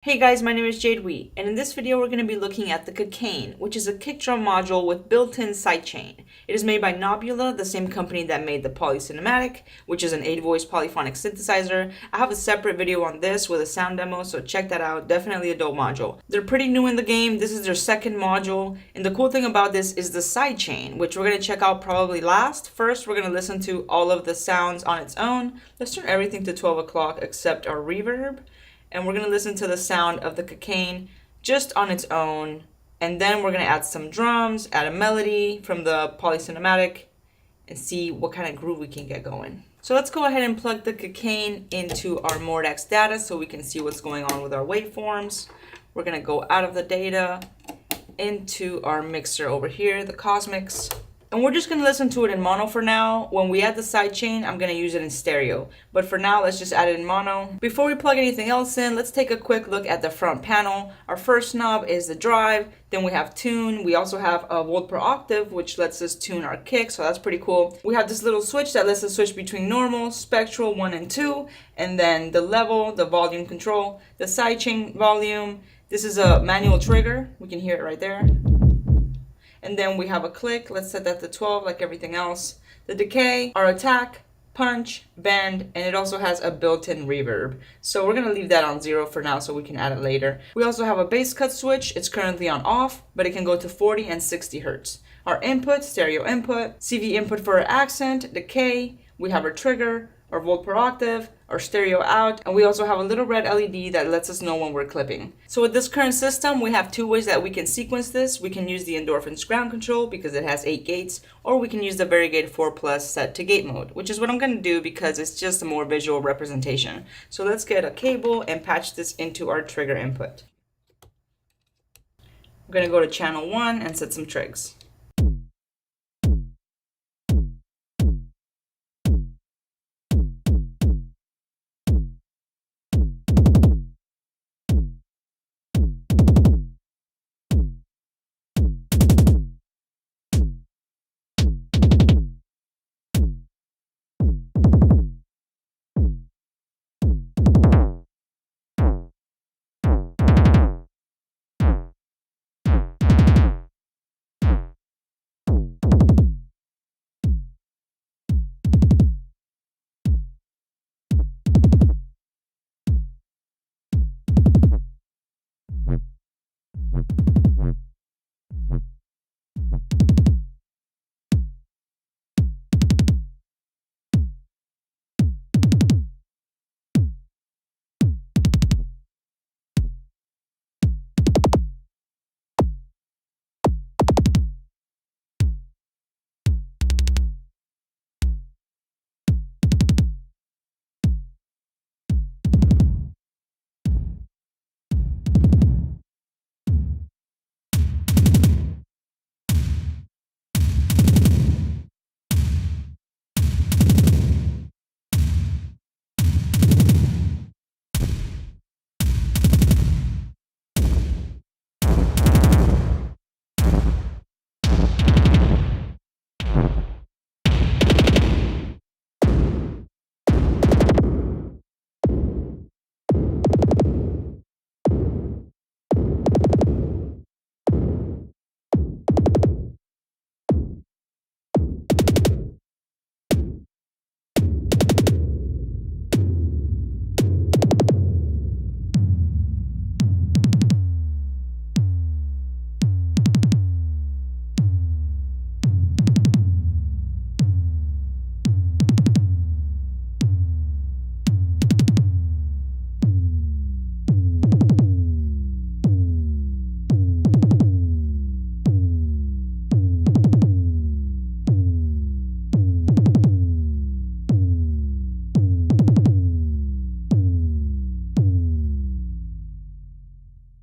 Hey guys, my name is Jade Wee, and in this video we're going to be looking at the Kickain, which is a kick drum module with built-in sidechain. It is made by Knobula, the same company that made the Polycinematic, which is an 8-voice polyphonic synthesizer. I have a separate video on this with a sound demo, so check that out. Definitely a dope module. They're pretty new in the game. This is their second module, and the cool thing about this is the sidechain, which we're going to check out probably last. First, we're going to listen to all of the sounds on its own. Let's turn everything to 12 o'clock except our reverb. And we're going to listen to the sound of the Kickain just on its own. And then we're going to add some drums, add a melody from the Polycinematic, and see what kind of groove we can get going. So let's go ahead and plug the Kickain into our Mordex data so we can see what's going on with our waveforms. We're going to go out of the data into our mixer over here, the Cosmics. And we're just going to listen to it in mono for now. When we add the sidechain, I'm going to use it in stereo. But for now, let's just add it in mono. Before we plug anything else in, let's take a quick look at the front panel. Our first knob is the drive. Then we have tune. We also have a volt per octave, which lets us tune our kick. So that's pretty cool. We have this little switch that lets us switch between normal, spectral 1 and 2. And then the level, the volume control, the sidechain volume. This is a manual trigger. We can hear it right there. And then we have a click. Let's set that to 12 like everything else. The decay, our attack, punch, bend, and it also has a built-in reverb. So we're going to leave that on 0 for now so we can add it later. We also have a bass cut switch. It's currently on off, but it can go to 40 and 60 hertz. Our input, stereo input, CV input for our accent, decay. We have our trigger, our volt per octave, our stereo out, and we also have a little red LED that lets us know when we're clipping. So with this current system, we have two ways that we can sequence this. We can use the Endorphins ground control because it has 8 gates, or we can use the Varigate 4+ set to gate mode, which is what I'm going to do because it's just a more visual representation. So let's get a cable and patch this into our trigger input. I'm going to go to channel 1 and set some trigs.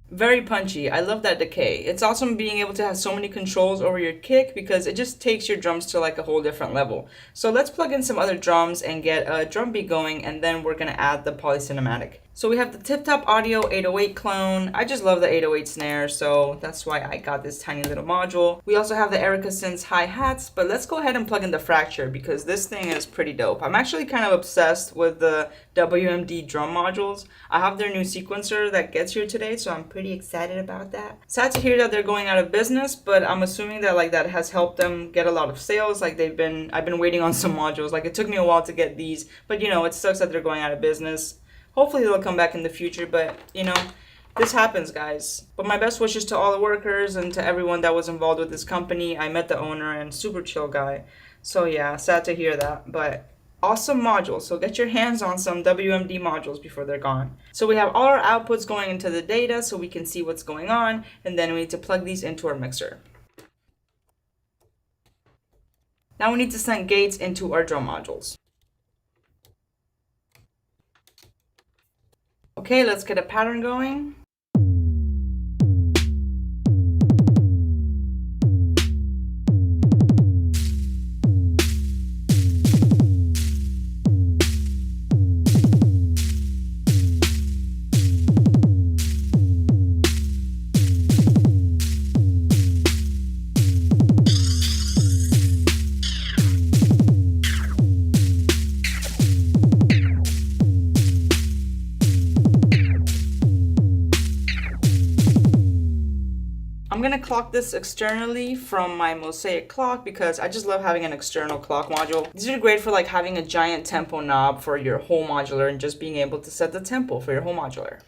Very punchy. I love that decay. It's awesome being able to have so many controls over your kick because it just takes your drums to like a whole different level. So let's plug in some other drums and get a drum beat going, and then we're going to add the Polycinematic. So we have the Tip Top Audio 808 clone. I just love the 808 snare, so that's why I got this tiny little module. We also have the Erica Synths hi-hats, but let's go ahead and plug in the Fracture because this thing is pretty dope. I'm actually kind of obsessed with the WMD drum modules. I have their new sequencer that gets here today, so I'm pretty excited about that. Sad to hear that they're going out of business, but I'm assuming that that has helped them get a lot of sales. I've been waiting on some modules. It took me a while to get these, but it sucks that they're going out of business. Hopefully they'll come back in the future, but this happens, guys. But my best wishes to all the workers and to everyone that was involved with this company. I met the owner and super chill guy. So yeah, sad to hear that, but awesome modules. So get your hands on some WMD modules before they're gone. So we have all our outputs going into the data so we can see what's going on, and then we need to plug these into our mixer. Now we need to send gates into our drum modules. Okay, let's get a pattern going. I'm gonna clock this externally from my Mosaic clock because I just love having an external clock module. These are great for having a giant tempo knob for your whole modular and just being able to set the tempo for your whole modular.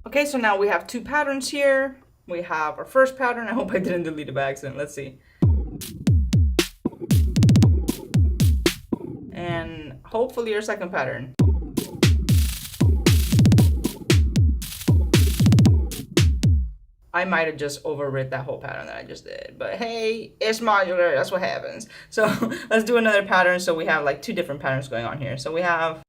Okay, so now we have two patterns here. We have our first pattern. I hope I didn't delete it by accident. Let's see. And hopefully our second pattern. I might have just overwrit that whole pattern that I just did, but hey, it's modular, that's what happens. So let's do another pattern. So we have two different patterns going on here. So we have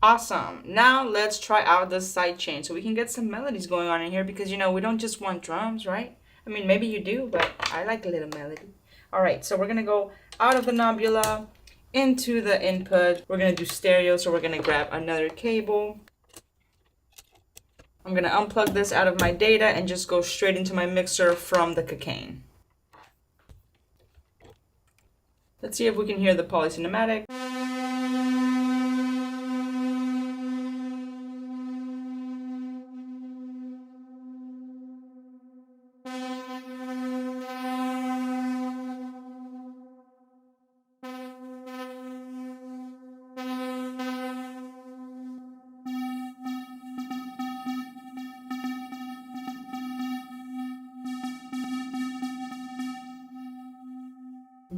Awesome. Now let's try out the sidechain so we can get some melodies going on in here because, you know, we don't just want drums, right? I mean, maybe you do, but I like a little melody. All right, so we're going to go out of the Knobula into the input. We're going to do stereo, so we're going to grab another cable. I'm going to unplug this out of my data and just go straight into my mixer from the Kickain. Let's see if we can hear the polycinematic.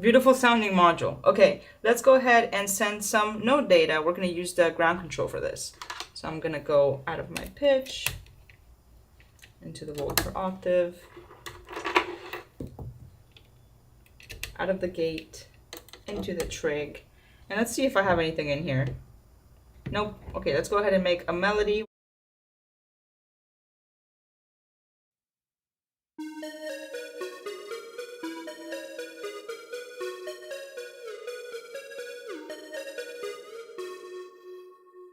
Beautiful sounding module. Okay, let's go ahead and send some note data. We're going to use the ground control for this. So I'm going to go out of my pitch, into the volt per octave, out of the gate, into the trig. And let's see if I have anything in here. Nope. Okay, let's go ahead and make a melody.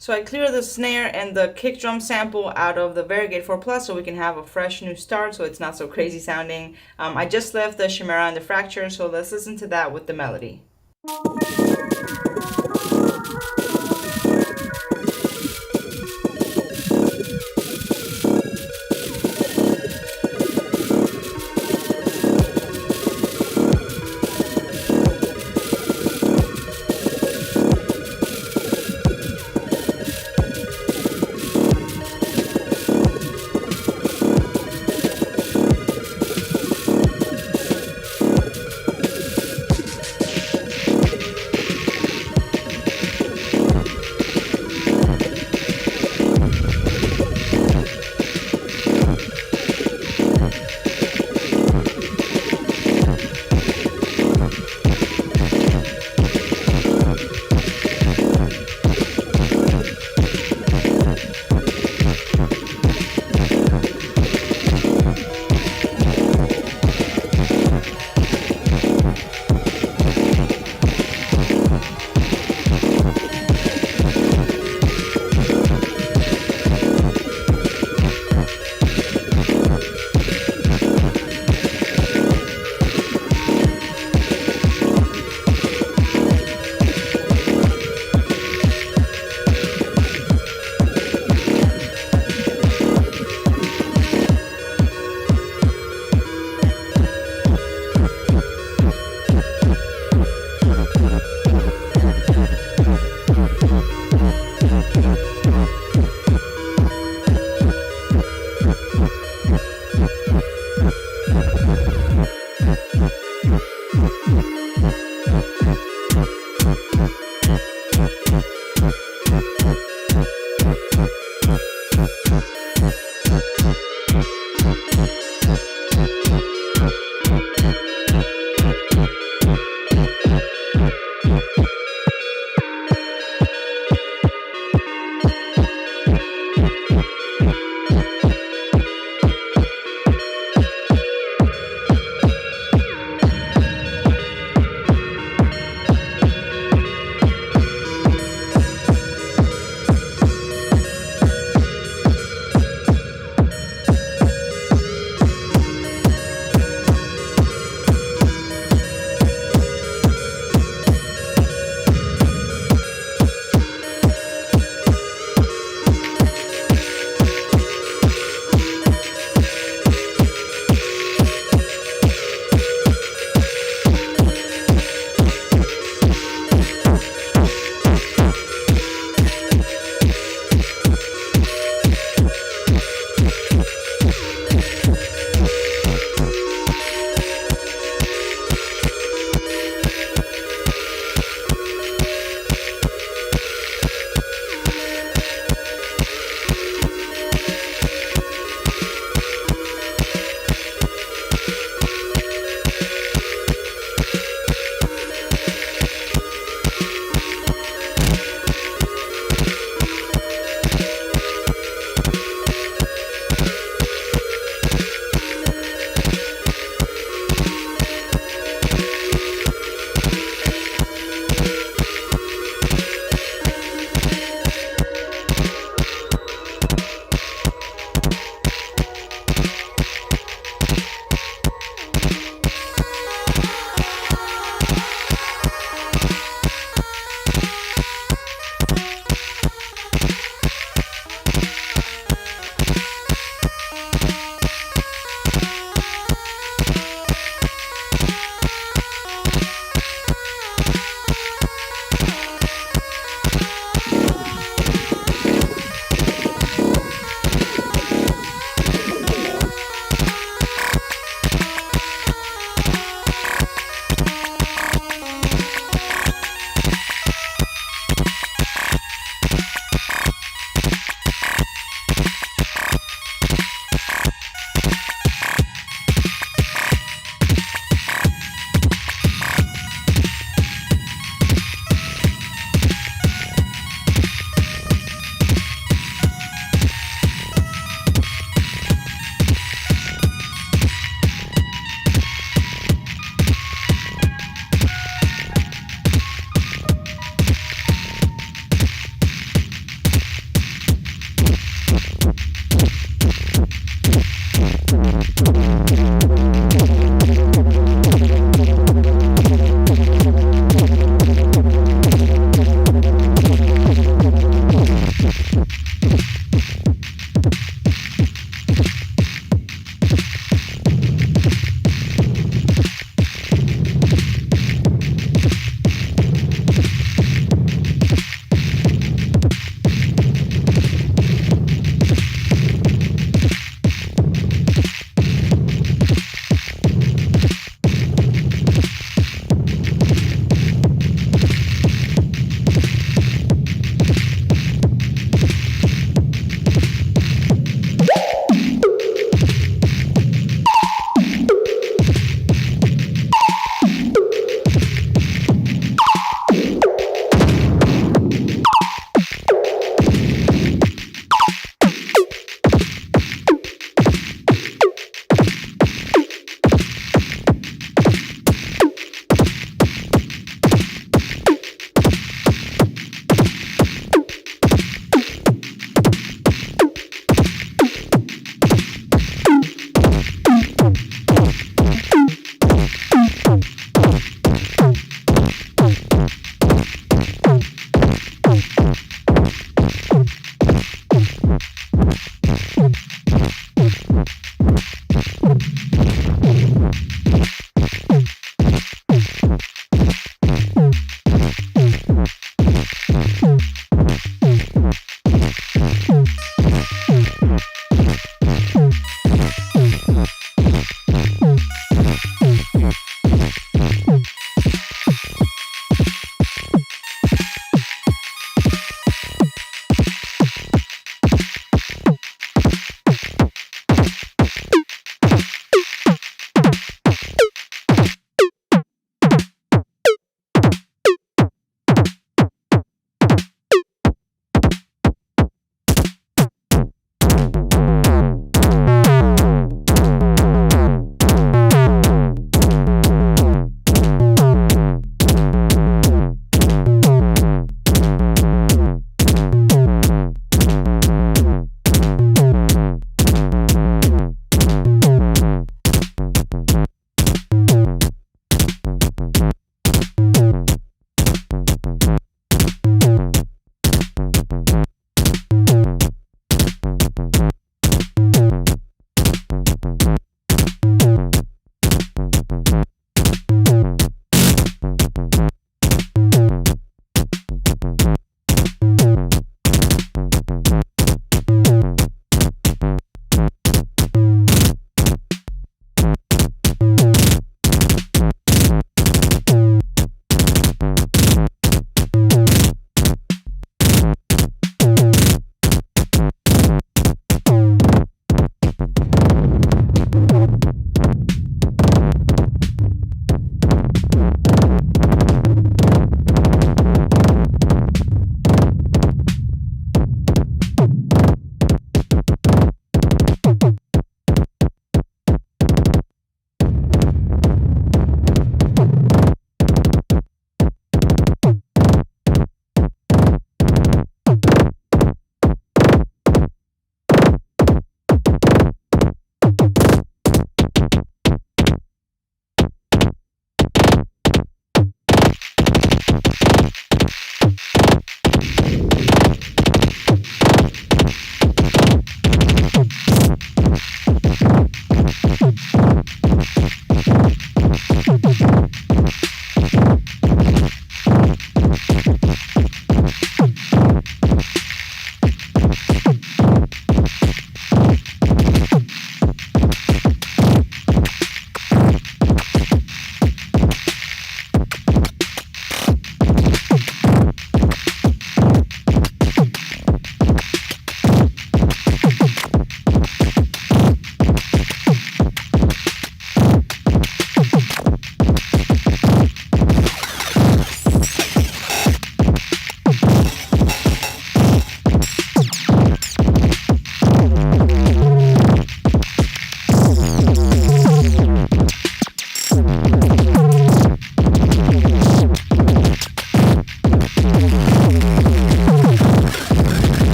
So I clear the snare and the kick drum sample out of the Variegated 4 Plus so we can have a fresh new start so it's not so crazy sounding. I just left the Chimera and the Fracture, so let's listen to that with the melody.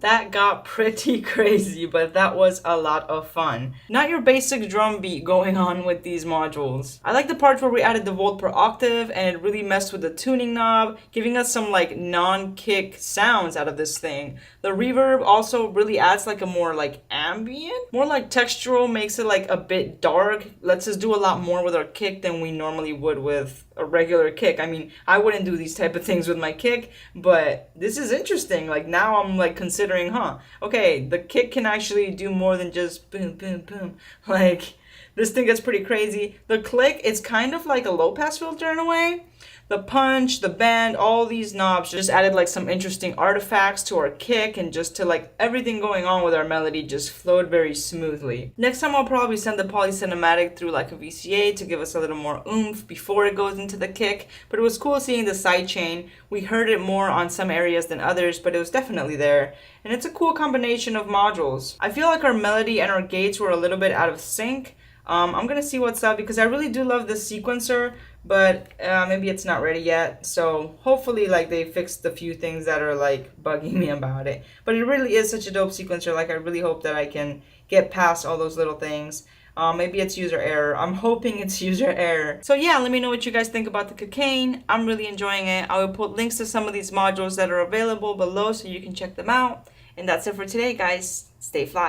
That got pretty crazy, but that was a lot of fun. Not your basic drum beat going on with these modules. I like the parts where we added the volt per octave and it really messed with the tuning knob, giving us some like non-kick sounds out of this thing. The reverb also really adds like a more like ambient, more like textural, makes it like a bit dark, lets us do a lot more with our kick than we normally would with a regular kick. I mean, I wouldn't do these type of things with my kick, but this is interesting. Like now I'm like considering, okay, the kick can actually do more than just boom, boom, boom. Like this thing gets pretty crazy. The click, it's kind of like a low pass filter in a way. The punch, the bend, all these knobs just added like some interesting artifacts to our kick, and just to like everything going on with our melody just flowed very smoothly. Next time I'll probably send the Poly Cinematic through like a VCA to give us a little more oomph before it goes into the kick, but it was cool seeing the sidechain. We heard it more on some areas than others, but it was definitely there. And it's a cool combination of modules. I feel like our melody and our gates were a little bit out of sync. I'm gonna see what's up because I really do love this sequencer, but maybe it's not ready yet. So hopefully like they fixed the few things that are like bugging me about it. But it really is such a dope sequencer. Like I really hope that I can get past all those little things. Maybe it's user error. I'm hoping it's user error. So yeah, let me know what you guys think about the Kickain. I'm really enjoying it. I will put links to some of these modules that are available below so you can check them out. And that's it for today, guys. Stay fly.